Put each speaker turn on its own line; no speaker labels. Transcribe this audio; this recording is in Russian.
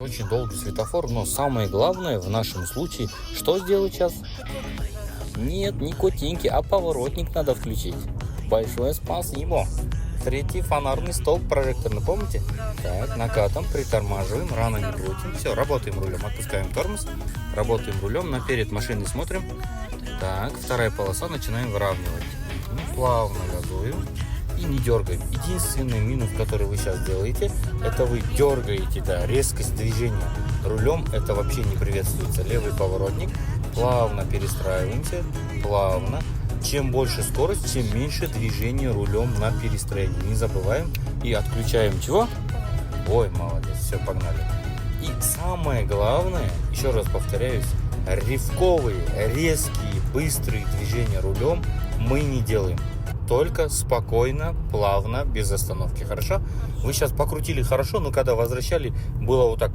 Очень долгий светофор, но самое главное в нашем случае, что сделать сейчас? Нет, не котеньки, а поворотник надо включить. Большое спасибо. Третий фонарный столб прожекторный, помните? Так, накатом, притормаживаем, рано не крутим. Все, работаем рулем, отпускаем тормоз, работаем рулем, наперед машины смотрим. Так, вторая полоса, начинаем выравнивать. Плавно газуем и не дергаем. Единственный минус, который вы сейчас делаете, это вы дергаете, да, резкость движения рулем, это вообще не приветствуется. Левый поворотник, плавно перестраиваемся, плавно. Чем больше скорость, чем меньше движение рулем на перестроении. Не забываем и отключаем чего? Ой, молодец, все, погнали. И самое главное, еще раз повторяюсь, рывковые, резкие, быстрые движения рулем мы не делаем. Только спокойно, плавно, без остановки, хорошо? Вы сейчас покрутили хорошо, но когда возвращали, было вот так